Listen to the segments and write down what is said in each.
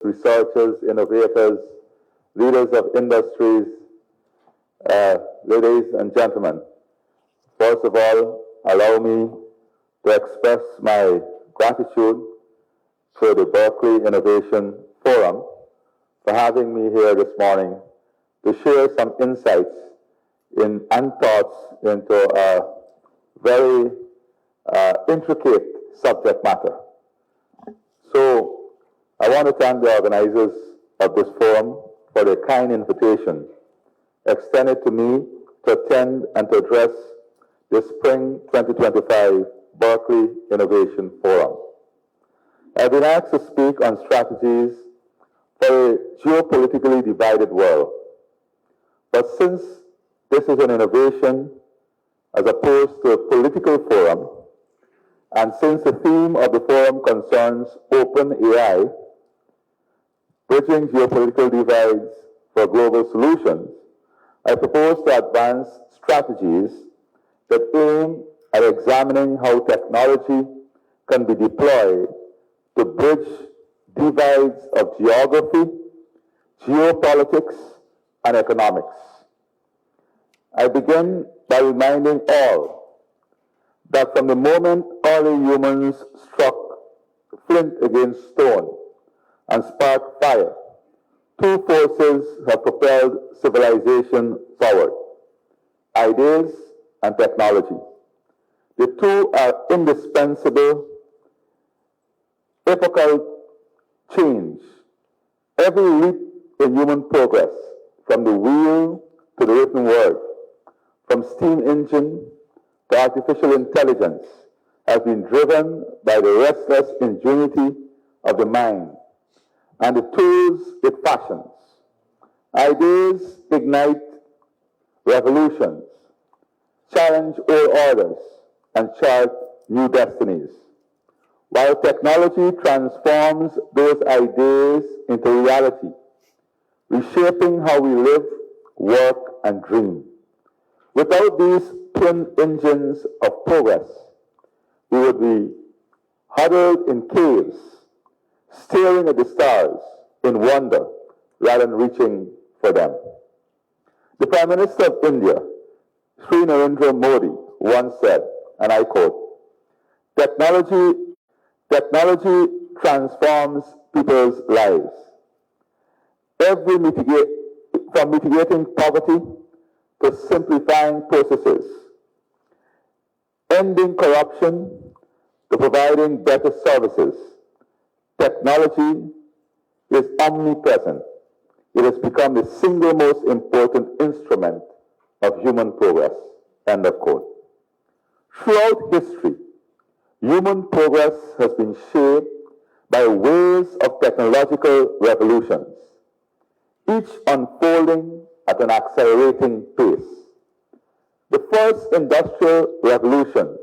researchers, innovators, leaders of industries, ladies and gentlemen. First of all, allow me to express my gratitude to the Berkely Innovation Forum for having me here this morning to share some insights and thoughts into a very intricate subject matter. So I want to thank the organizers of this forum for their kind invitation extended to me to attend and to address the Spring 2025 Berkely Innovation Forum. I've been asked to speak on strategies for a geopolitically divided world. But since this is an innovation as opposed to a political forum, and since the theme of the forum concerns open AI, bridging geopolitical divides for global solutions, I propose to advance strategies that aim at examining how technology can be deployed to bridge divides of geography, geopolitics, and economics. I begin by reminding all that from the moment early humans struck flint against stone and sparked fire, two forces have propelled civilization forward: ideas and technology. The two are indispensable, epochal change. Every leap in human progress, from the wheel to the written word, from steam engine to artificial intelligence, has been driven by the restless ingenuity of the mind and the tools it fashions. Ideas ignite revolutions, challenge old orders, and chart new destinies, while technology transforms those ideas into reality, reshaping how we live, work, and dream. Without these twin engines of progress, we would be huddled in caves, staring at the stars in wonder rather than reaching for them. The Prime Minister of India, Sri Narendra Modi, once said, and I quote, technology transforms people's lives. From mitigating poverty to simplifying processes, ending corruption to providing better services, technology is omnipresent. It has become the single most important instrument of human progress. End of quote. Throughout history, human progress has been shaped by waves of technological revolutions, each unfolding at an accelerating pace. The first industrial revolution,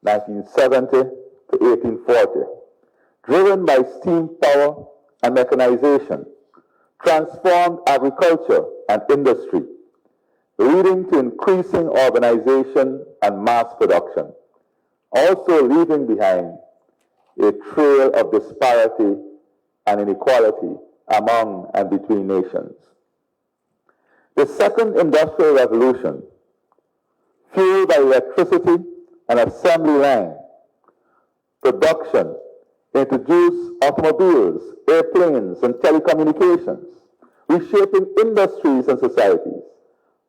1970 to 1840, driven by steam power and mechanization, transformed agriculture and industry, leading to increasing urbanization and mass production, also leaving behind a trail of disparity and inequality among and between nations. The second industrial revolution, fueled by electricity and assembly line production, introduced automobiles, airplanes, and telecommunications, reshaping industries and societies,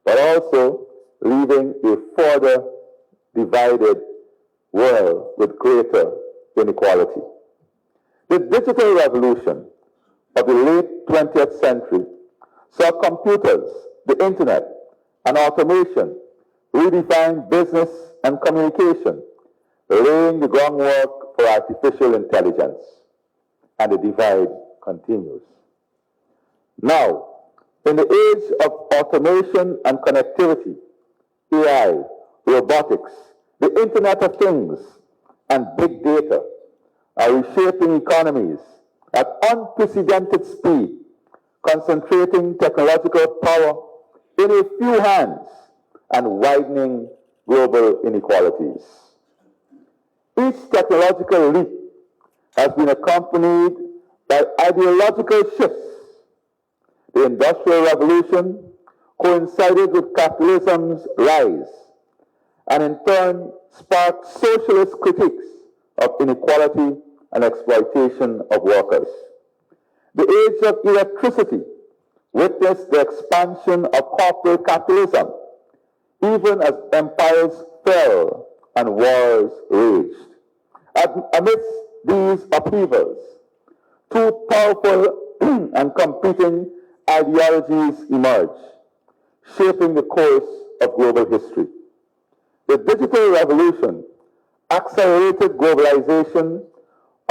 but also leaving a further divided world with greater inequality. The digital revolution of the late 20th century saw computers, the internet, and automation redefine business and communication, laying the groundwork for artificial intelligence, and the divide continues. Now, in the age of automation and connectivity, AI, robotics, the Internet of Things, and big data are reshaping economies at unprecedented speed, concentrating technological power in a few hands and widening global inequalities. Each technological leap has been accompanied By ideological shifts, the Industrial Revolution coincided with capitalism's rise and in turn sparked socialist critiques of inequality and exploitation of workers. The age of electricity witnessed the expansion of corporate capitalism, even as empires fell and wars raged. Amidst these upheavals, two powerful and competing ideologies emerged, shaping the course of global history. The digital revolution accelerated globalization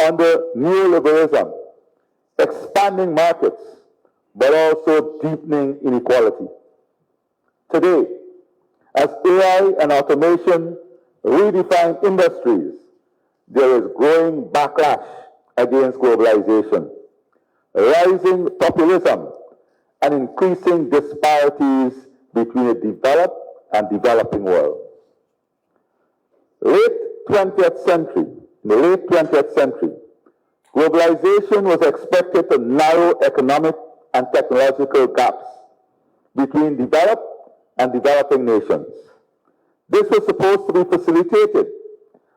under neoliberalism, expanding markets, but also deepening inequality. Today, as AI and automation redefine industries, there is growing backlash against globalization, rising populism, and increasing disparities between the developed and developing world. In the late 20th century, globalization was expected to narrow economic and technological gaps between developed and developing nations. This was supposed to be facilitated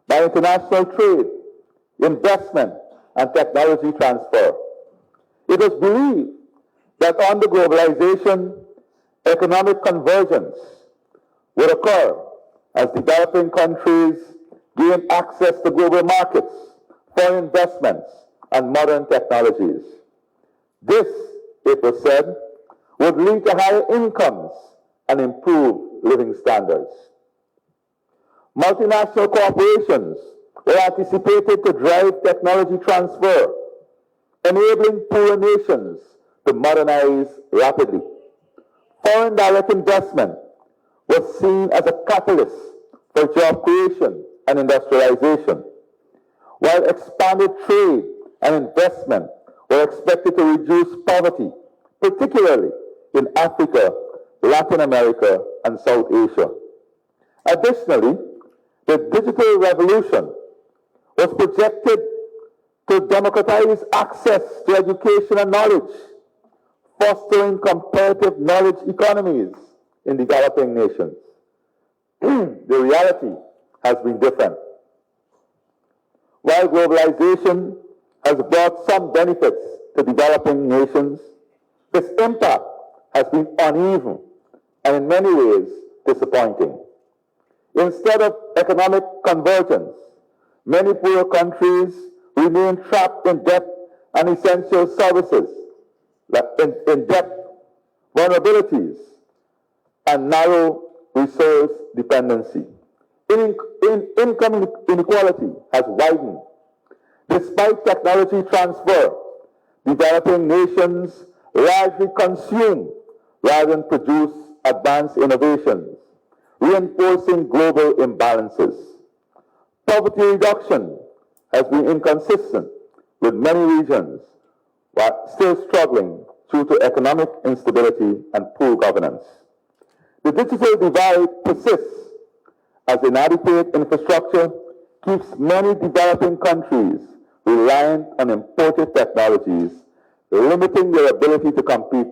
by international trade, investment, and technology transfer. It was believed that under globalization, economic convergence would occur as developing countries gain access to global markets, foreign investments, and modern technologies. This, it was said, would lead to higher incomes and improved living standards. Multinational corporations were anticipated to drive technology transfer, enabling poorer nations to modernize rapidly. Foreign direct investment was seen as a catalyst for job creation and industrialization, while expanded trade and investment were expected to reduce poverty, particularly in Africa, Latin America, and South Asia. Additionally, the digital revolution was projected to democratize access to education and knowledge, fostering comparative knowledge economies in developing nations. The reality has been different. While globalization has brought some benefits to developing nations, its impact has been uneven and in many ways disappointing. Instead of economic convergence, many poorer countries remain trapped in debt and essential services, in debt vulnerabilities, and narrow resource dependency. Income inequality has widened. Despite technology transfer, developing nations largely consume rather than produce advanced innovations, reinforcing global imbalances. Poverty reduction has been inconsistent, with many regions while still struggling due to economic instability and poor governance. The digital divide persists as inadequate infrastructure keeps many developing countries reliant on imported technologies, limiting their ability to compete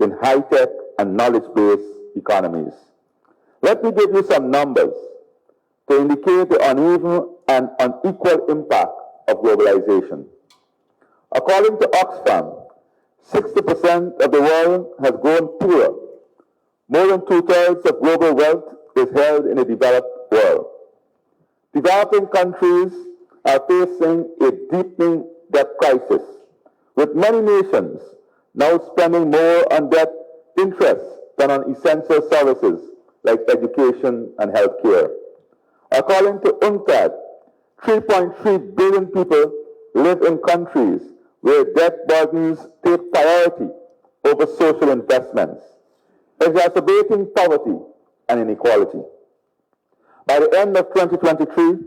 in high-tech and knowledge-based economies. Let me give you some numbers to indicate the uneven and unequal impact of globalization. According to Oxfam, 60% of the world has grown poorer. More than two-thirds of global wealth is held in the developed world. Developing countries are facing a deepening debt crisis, with many nations now spending more on debt interest than on essential services like education and health care. According to UNCTAD, 3.3 billion people live in countries where debt burdens take priority over social investments, exacerbating poverty and inequality. By the end of 2023,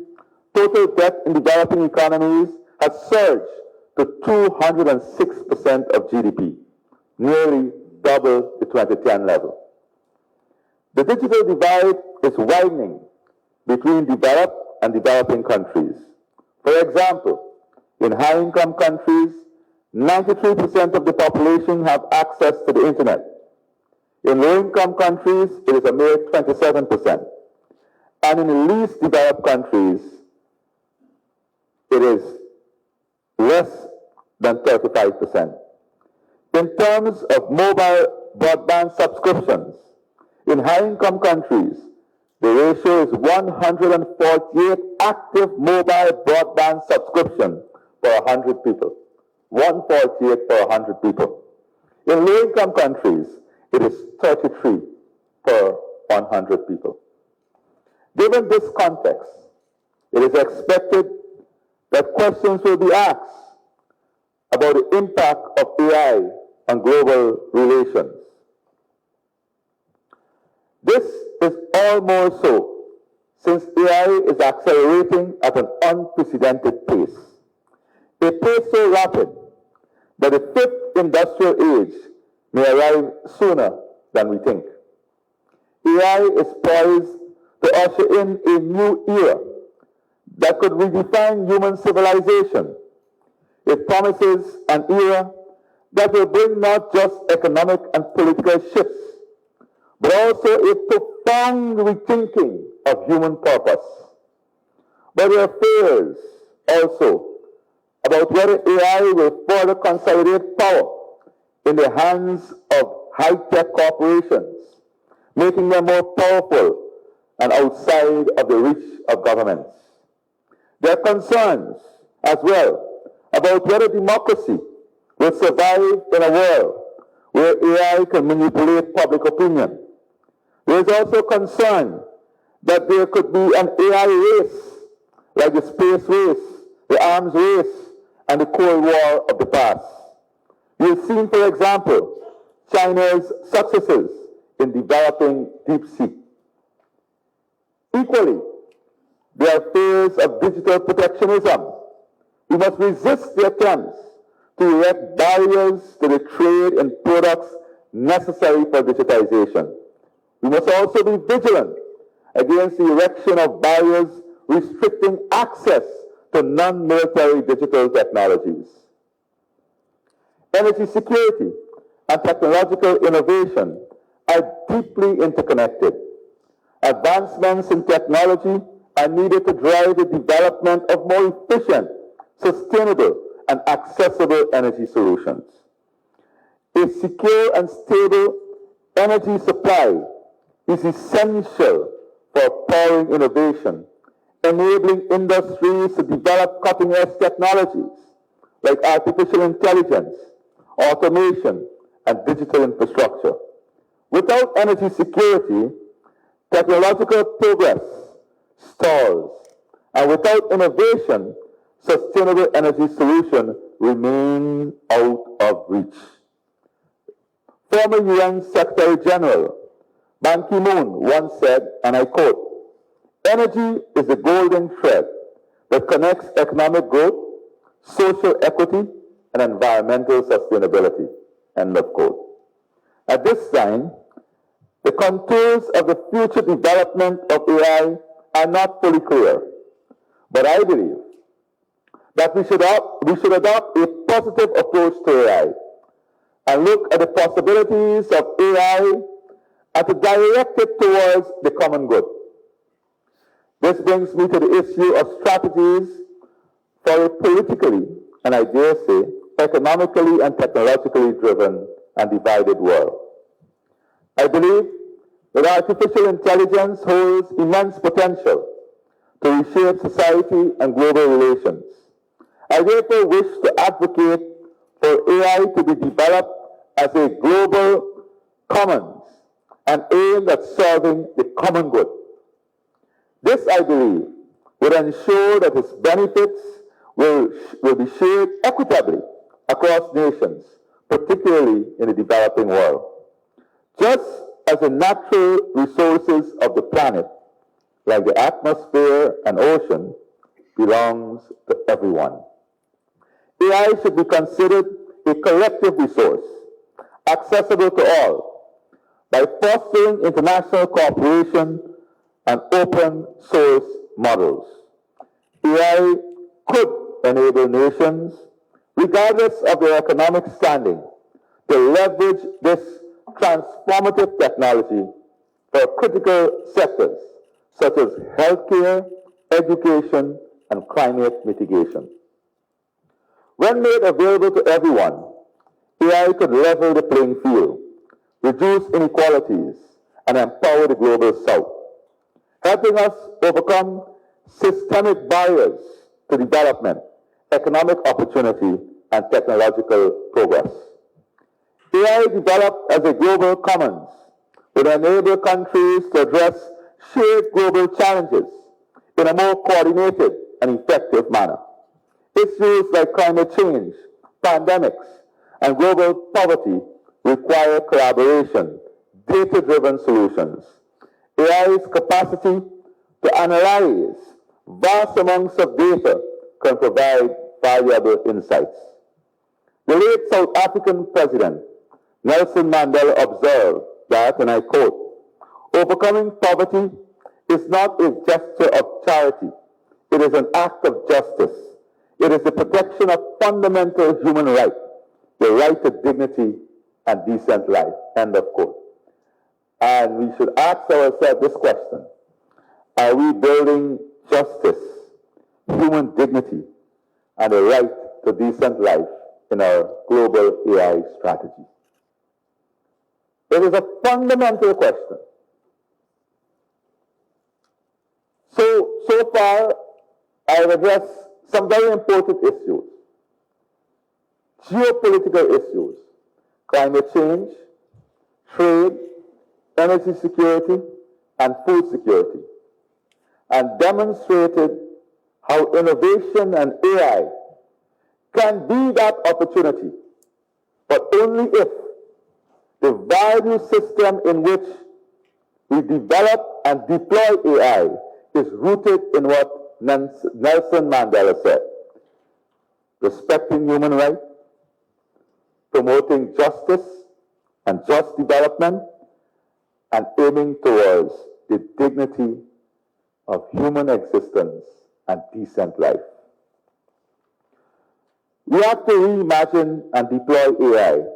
total debt in developing economies has surged to 206% of GDP, nearly double the 2010 level. The digital divide is widening between developed and developing countries. For example, in high-income countries, 93% of the population have access to the internet. In low-income countries, it is a mere 27%. And in the least developed countries, it is less than 35%. In terms of mobile broadband subscriptions, in high-income countries, the ratio is 148 active mobile broadband subscription per 100 people. 148 per 100 people. In low-income countries, it is 33 per 100 people. Given this context, it is expected that questions will be asked about the impact of AI on global relations. This is all more so since AI is accelerating at an unprecedented pace. A pace so rapid that the fifth industrial age may arrive sooner than we think. AI is poised to usher in a new era that could redefine human civilization. It promises an era that will bring not just economic and political shifts, but also a profound rethinking of human purpose. But there are fears also about whether AI will further consolidate power in the hands of high-tech corporations, making them more powerful and outside of the reach of governments. There are concerns as well about whether democracy will survive in a world where AI can manipulate public opinion. There is also concern that there could be an AI race, like the space race, the arms race, and the Cold War of the past. You've seen, for example, China's successes in developing deep sea. Equally, there are fears of digital protectionism. We must resist the attempts to erect barriers to the trade in products necessary for digitization. We must also be vigilant against the erection of barriers restricting access to non-military digital technologies. Energy security and technological innovation are deeply interconnected. Advancements in technology are needed to drive the development of more efficient, sustainable, and accessible energy solutions. A secure and stable energy supply is essential for powering innovation, enabling industries to develop cutting-edge technologies like artificial intelligence, automation, and digital infrastructure. Without energy security, technological progress stalls, and without innovation, sustainable energy solutions remain out of reach. Former UN Secretary General Ban Ki-moon once said, and I quote, "Energy is the golden thread that connects economic growth, social equity, and environmental sustainability," end of quote. At this time, the contours of the future development of AI are not fully clear, but I believe that we should adopt a positive approach to AI and look at the possibilities of AI and to direct it towards the common good. This brings me to the issue of strategies for a politically, and I dare say, economically and technologically driven and divided world. I believe that artificial intelligence holds immense potential to reshape society and global relations. I therefore wish to advocate for AI to be developed as a global commons and aimed at serving the common good. This, I believe, would ensure that its benefits will be shared equitably across nations, particularly in the developing world. Just as the natural resources of the planet, like the atmosphere and ocean, belongs to everyone. AI should be considered a collective resource, accessible to all, by fostering international cooperation and open source models. AI could enable nations regardless of their economic standing, to leverage this transformative technology for critical sectors such as healthcare, education, and climate mitigation. When made available to everyone, AI could level the playing field, reduce inequalities, and empower the global south, helping us overcome systemic barriers to development, economic opportunity, and technological progress. AI developed as a global commons will enable countries to address shared global challenges in a more coordinated and effective manner. Issues like climate change, pandemics, and global poverty require collaboration, data-driven solutions. AI's capacity to analyze vast amounts of data can provide valuable insights. The late South African president, Nelson Mandela, observed that, and I quote, "Overcoming poverty is not a gesture of charity. It is an act of justice. It is the protection of fundamental human rights, the right to dignity and decent life," end of quote. And we should ask ourselves this question: are we building justice, human dignity, and a right to decent life in our global AI strategy? It is a fundamental question. So far, I have addressed some very important issues. Geopolitical issues, climate change, trade, energy security, and food security, and demonstrated how innovation and AI can be that opportunity, but only if the value system in which we develop and deploy AI is rooted in what Nelson Mandela said: respecting human rights, promoting justice and just development, and aiming towards the dignity of human existence and decent life. We have to reimagine and deploy AI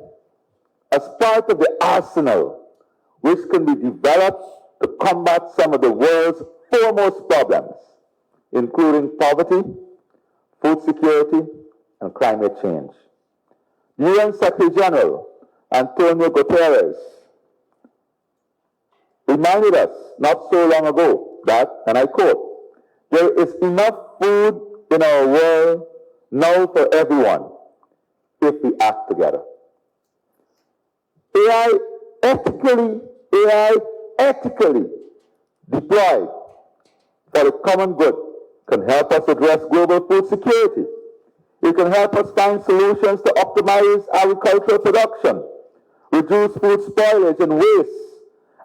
as part of the arsenal which can be developed to combat some of the world's foremost problems, including poverty, food security, and climate change. UN Secretary General Antonio Guterres reminded us not so long ago that, and I quote, "There is enough food in our world now for everyone if we act together." AI ethically deployed for the common good can help us address global food security. It can help us find solutions to optimize agricultural production, reduce food spoilage and waste,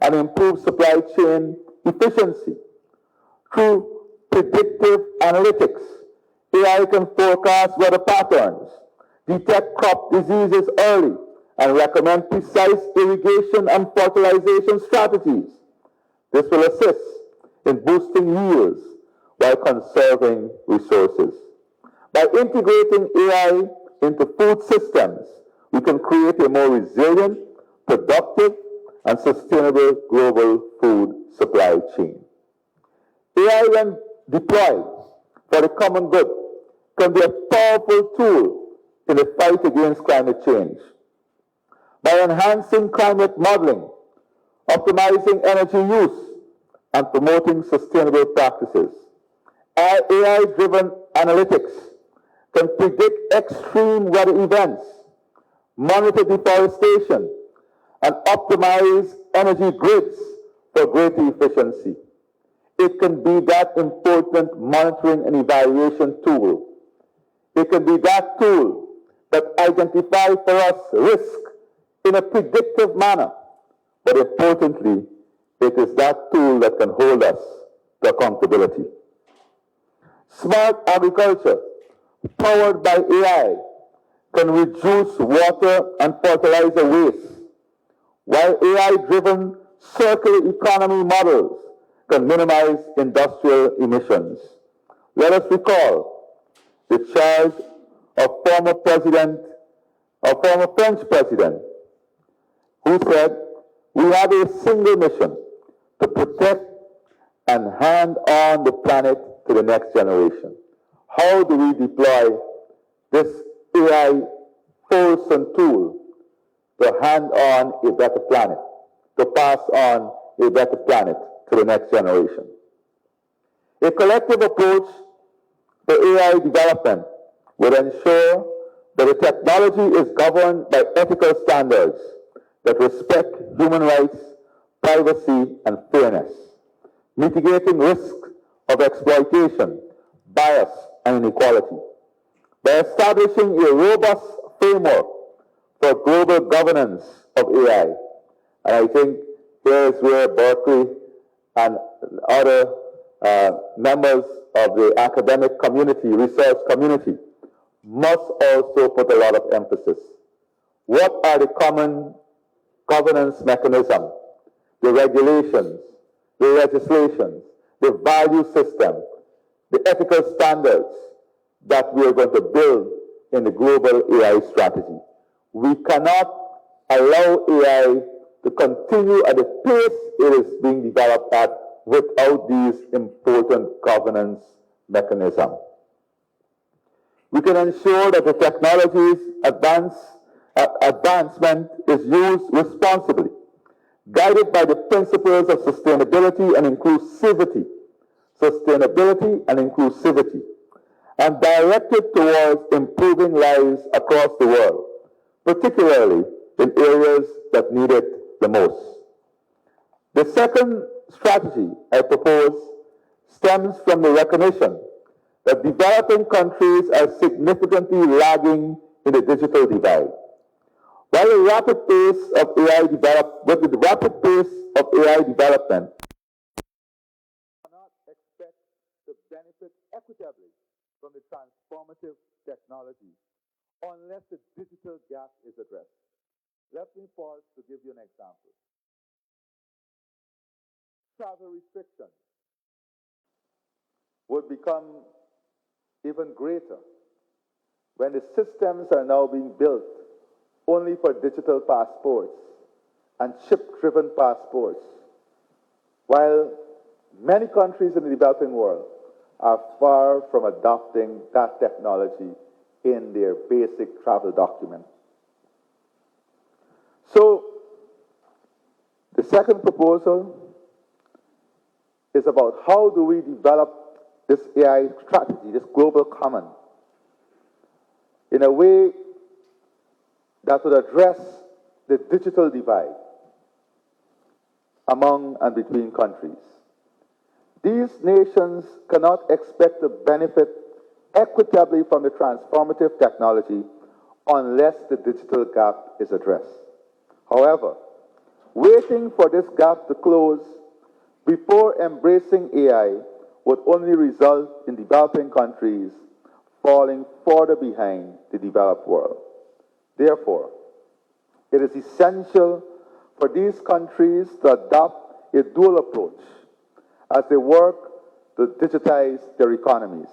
and improve supply chain efficiency. Through predictive analytics, AI can forecast weather patterns, detect crop diseases early, and recommend precise irrigation and fertilization strategies. This will assist in boosting yields while conserving resources. By integrating AI into food systems, we can create a more resilient, productive, and sustainable global food supply chain. AI, when deployed for the common good, can be a powerful tool in the fight against climate change. By enhancing climate modeling, optimizing energy use, and promoting sustainable practices, AI-driven analytics can predict extreme weather events, monitor deforestation, and optimize energy grids for greater efficiency. It can be that important monitoring and evaluation tool. It can be that tool that identifies for us risk in a predictive manner. But importantly, it is that tool that can hold us to accountability. Smart agriculture, powered by AI, can reduce water and fertilizer waste, while AI-driven circular economy models can minimize industrial emissions. Let us recall the charge of former French president, who said, "We have a single mission to protect and hand on the planet to the next generation." How do we deploy this AI force and tool to hand on a better planet, to pass on a better planet to the next generation? A collective approach to AI development will ensure that the technology is governed by ethical standards that respect human rights, privacy, and fairness, mitigating risk of exploitation, bias, and inequality. By establishing a robust framework for global governance of AI, and I think here is where Berkeley and other members of the academic community, research community, must also put a lot of emphasis. What are the common governance mechanisms, the regulations, the legislations, the value system, the ethical standards that we are going to build in the global AI strategy? We cannot allow AI to continue at the pace it is being developed at without these important governance mechanisms. We can ensure that the technology's advancement is used responsibly, guided by the principles of sustainability and inclusivity, and directed towards improving lives across the world, particularly in areas that need it the most. The second strategy I propose stems from the recognition that developing countries are significantly lagging in the digital divide. While the rapid pace of AI development, we cannot expect to benefit equitably from the transformative technology unless the digital gap is addressed. Let me pause to give you an example. Travel restrictions would become even greater when the systems are now being built only for digital passports and chip-driven passports, while many countries in the developing world are far from adopting that technology in their basic travel document. So, the second proposal is about how do we develop this AI strategy, this global common, in a way that would address the digital divide among and between countries. These nations cannot expect to benefit equitably from the transformative technology unless the digital gap is addressed. However, waiting for this gap to close before embracing AI would only result in developing countries falling further behind the developed world. Therefore, it is essential for these countries to adopt a dual approach as they work to digitize their economies.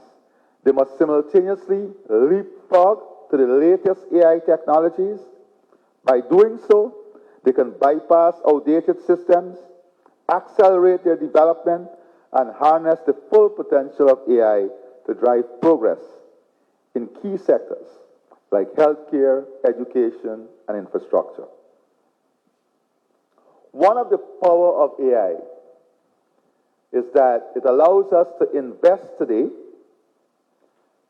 They must simultaneously leapfrog to the latest AI technologies. By doing so, they can bypass outdated systems, accelerate their development, and harness the full potential of AI to drive progress in key sectors like healthcare, education, and infrastructure. One of the power of AI is that it allows us to invest today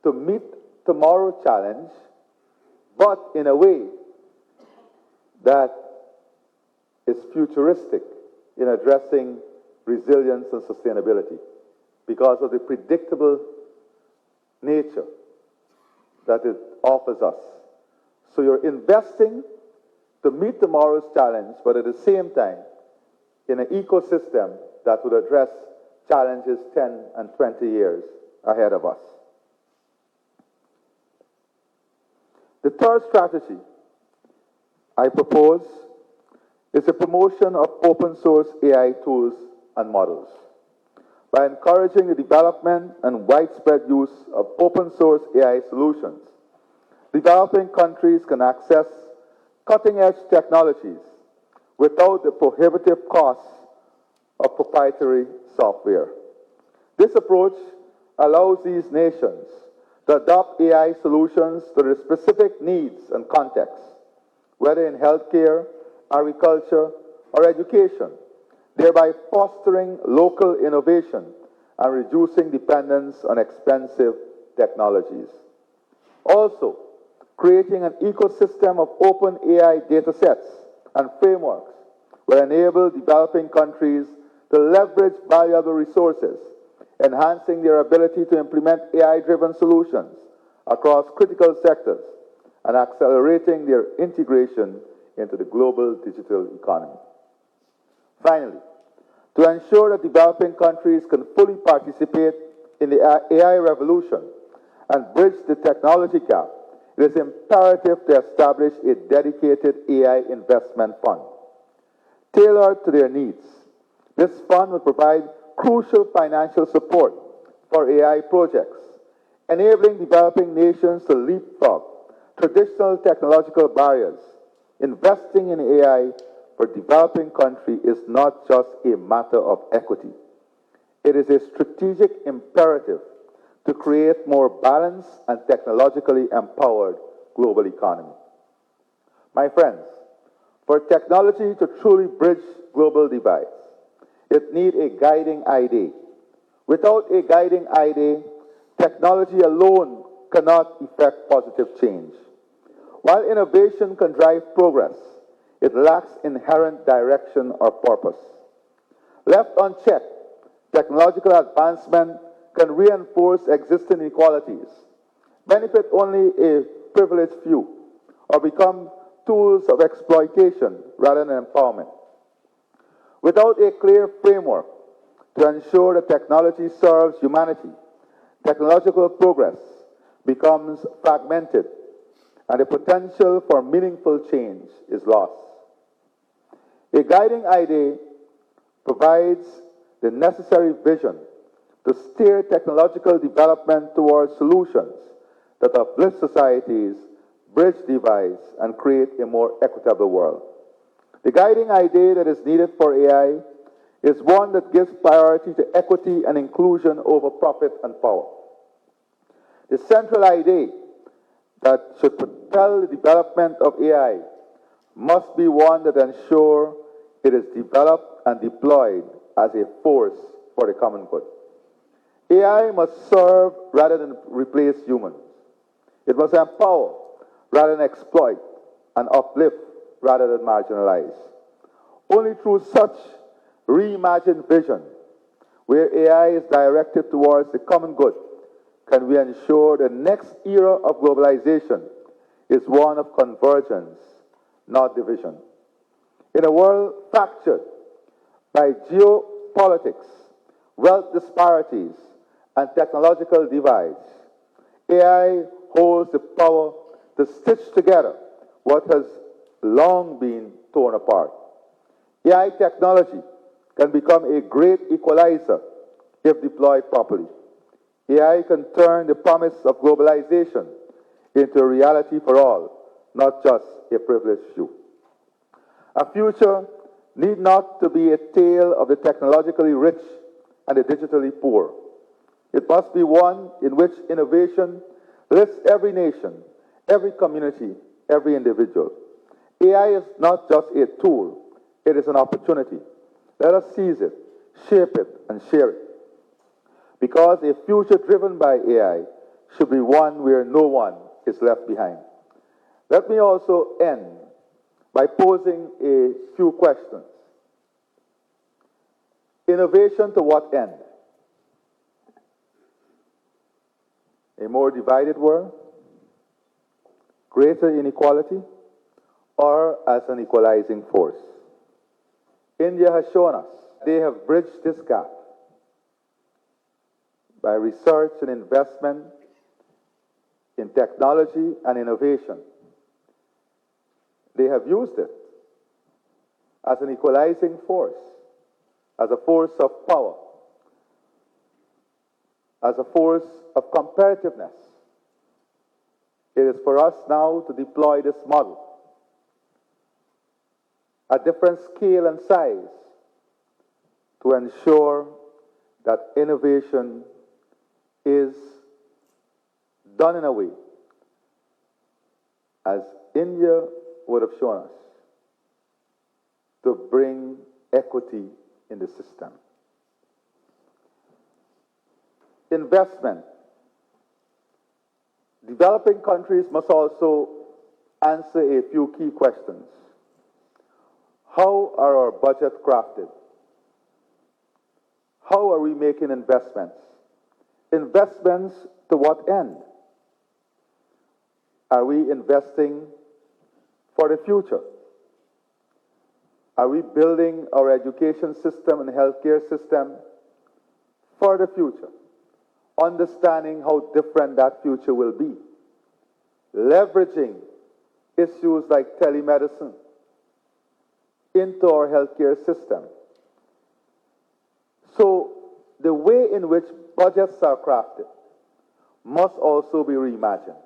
to meet tomorrow's challenge, but in a way that is futuristic in addressing resilience and sustainability because of the predictable nature that it offers us. So you're investing to meet tomorrow's challenge, but at the same time, in an ecosystem that would address challenges 10 and 20 years ahead of us. The third strategy I propose is the promotion of open source AI tools and models. By encouraging the development and widespread use of open source AI solutions, developing countries can access cutting-edge technologies without the prohibitive costs of proprietary software. This approach allows these nations to adopt AI solutions to their specific needs and contexts, whether in healthcare, agriculture, or education, thereby fostering local innovation and reducing dependence on expensive technologies. Also, creating an ecosystem of open AI datasets and frameworks will enable developing countries to leverage valuable resources, enhancing their ability to implement AI-driven solutions across critical sectors and accelerating their integration into the global digital economy. Finally, to ensure that developing countries can fully participate in the AI revolution and bridge the technology gap, it is imperative to establish a dedicated AI investment fund. Tailored to their needs, this fund will provide crucial financial support for AI projects, enabling developing nations to leapfrog traditional technological barriers. Investing in AI for developing countries is not just a matter of equity. It is a strategic imperative to create more balanced and technologically empowered global economy. My friends, for technology to truly bridge global divides, it needs a guiding idea. Without a guiding idea, technology alone cannot effect positive change. While innovation can drive progress, it lacks inherent direction or purpose. Left unchecked, technological advancement can reinforce existing inequalities, benefit only a privileged few, or become tools of exploitation rather than empowerment. Without a clear framework to ensure that technology serves humanity, technological progress becomes fragmented and the potential for meaningful change is lost. A guiding idea provides the necessary vision to steer technological development towards solutions that uplift societies, bridge divides, and create a more equitable world. The guiding idea that is needed for AI is one that gives priority to equity and inclusion over profit and power. The central idea that should propel the development of AI must be one that ensures it is developed and deployed as a force for the common good. AI must serve rather than replace humans. It must empower rather than exploit and uplift rather than marginalize. Only through such reimagined vision, where AI is directed towards the common good, can we ensure the next era of globalization is one of convergence, not division. In a world fractured by geopolitics, wealth disparities, and technological divides, AI holds the power to stitch together what has long been torn apart. AI technology can become a great equalizer if deployed properly. AI can turn the promise of globalization into a reality for all, not just a privileged few. A future need not to be a tale of the technologically rich and the digitally poor. It must be one in which innovation lifts every nation, every community, every individual. AI is not just a tool, it is an opportunity. Let us seize it, shape it, and share it. Because a future driven by AI should be one where no one is left behind. Let me also end by posing a few questions. Innovation to what end? A more divided world? Greater inequality? Or as an equalizing force? India has shown us they have bridged this gap by research and investment in technology and innovation. They have used it as an equalizing force, as a force of power, as a force of competitiveness. It is for us now to deploy this model at different scale and size to ensure that innovation is done in a way as India would have shown us to bring equity in the system. Investment. Developing countries must also answer a few key questions. How are our budgets crafted? How are we making investments? Investments to what end? Are we investing for the future? Are we building our education system and healthcare system for the future? Understanding how different that future will be. Leveraging issues like telemedicine into our healthcare system. So the way in which budgets are crafted must also be reimagined.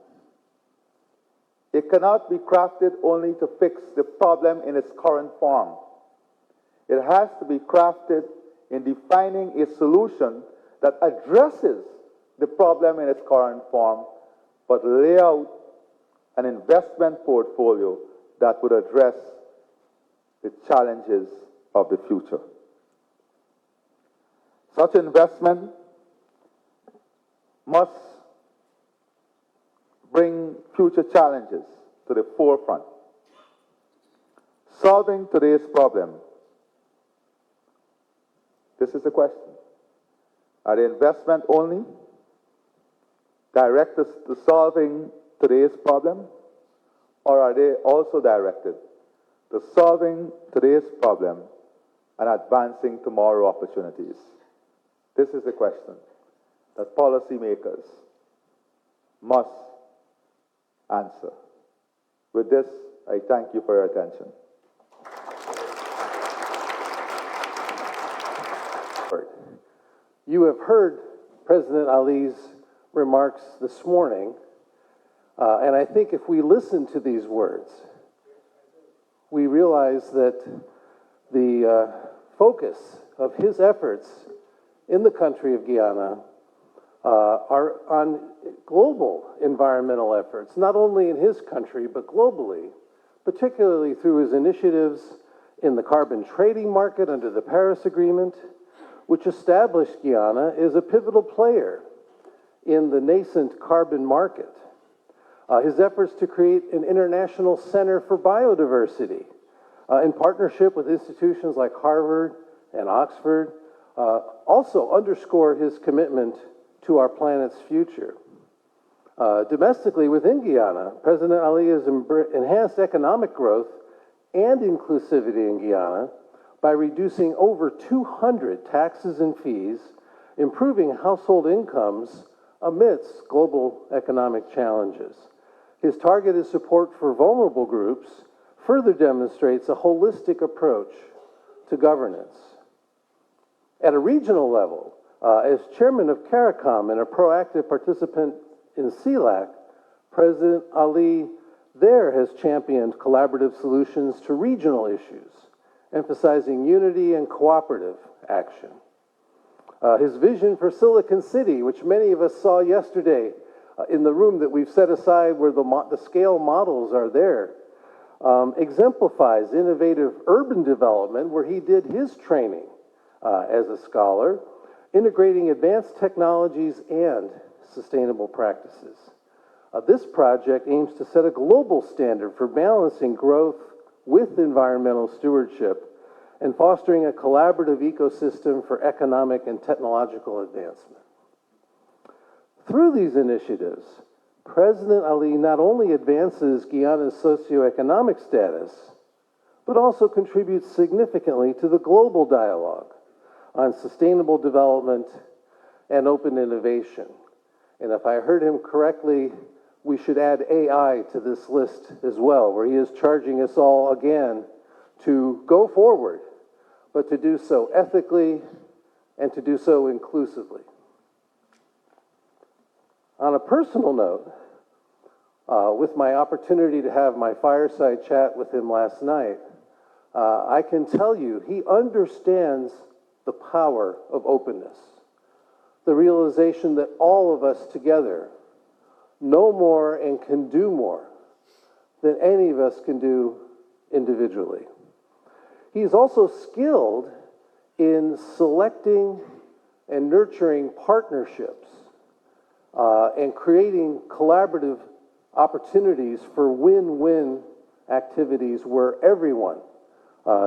It cannot be crafted only to fix the problem in its current form. It has to be crafted in defining a solution that addresses the problem in its current form, but lay out an investment portfolio that would address the challenges of the future. Such investment must bring future challenges to the forefront. Solving today's problem. This is the question. Are the investment only directed to solving today's problem, or are they also directed to solving today's problem and advancing tomorrow's opportunities? This is the question that policymakers must answer. With this, I thank you for your attention. You have heard President Ali's remarks this morning, and I think if we listen to these words, we realize that the focus of his efforts in the country of Guyana are on global environmental efforts, not only in his country, but globally, particularly through his initiatives in the carbon trading market under the Paris Agreement, which established Guyana as a pivotal player in the nascent carbon market. His efforts to create an international center for biodiversity in partnership with institutions like Harvard and Oxford also underscore his commitment to our planet's future. Domestically within Guyana, President Ali has enhanced economic growth and inclusivity in Guyana by reducing over 200 taxes and fees, improving household incomes amidst global economic challenges. His targeted support for vulnerable groups further demonstrates a holistic approach to governance. At a regional level, as chairman of CARICOM and a proactive participant in CELAC, President Ali there has championed collaborative solutions to regional issues, emphasizing unity and cooperative action. His vision for Silicon City, which many of us saw yesterday in the room that we've set aside where the scale models are there, exemplifies innovative urban development where he did his training as a scholar, integrating advanced technologies and sustainable practices. This project aims to set a global standard for balancing growth with environmental stewardship and fostering a collaborative ecosystem for economic and technological advancement. Through these initiatives, President Ali not only advances Guyana's socioeconomic status, but also contributes significantly to the global dialogue on sustainable development and open innovation. And if I heard him correctly, we should add AI to this list as well, where he is charging us all again to go forward, but to do so ethically and to do so inclusively. On a personal note, With my opportunity to have my fireside chat with him last night, I can tell you he understands the power of openness, the realization that all of us together know more and can do more than any of us can do individually. He's also skilled in selecting and nurturing partnerships and creating collaborative opportunities for win-win activities where everyone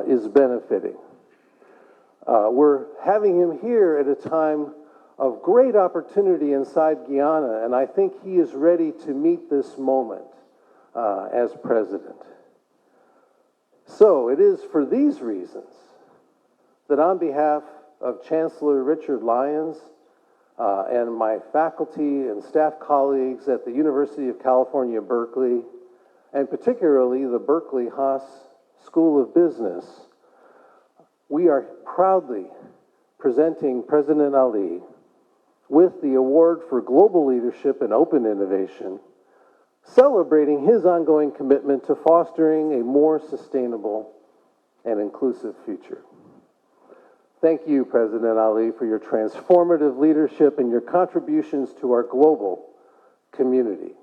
is benefiting. We're having him here at a time of great opportunity inside Guyana, and I think he is ready to meet this moment as president. So it is for these reasons that on behalf of Chancellor Richard Lyons and my faculty and staff colleagues at the University of California, Berkeley, and particularly the Berkeley Haas School of Business, we are proudly presenting President Ali with the Award for Global Leadership and Open Innovation, celebrating his ongoing commitment to fostering a more sustainable and inclusive future. Thank you, President Ali, for your transformative leadership and your contributions to our global community.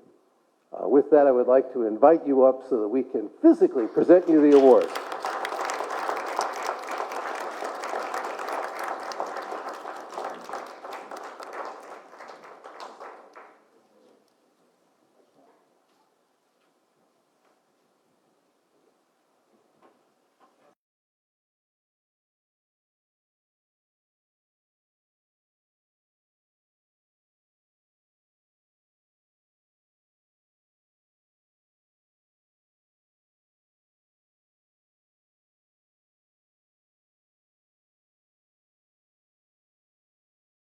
With that, I would like to invite you up so that we can physically present you the award.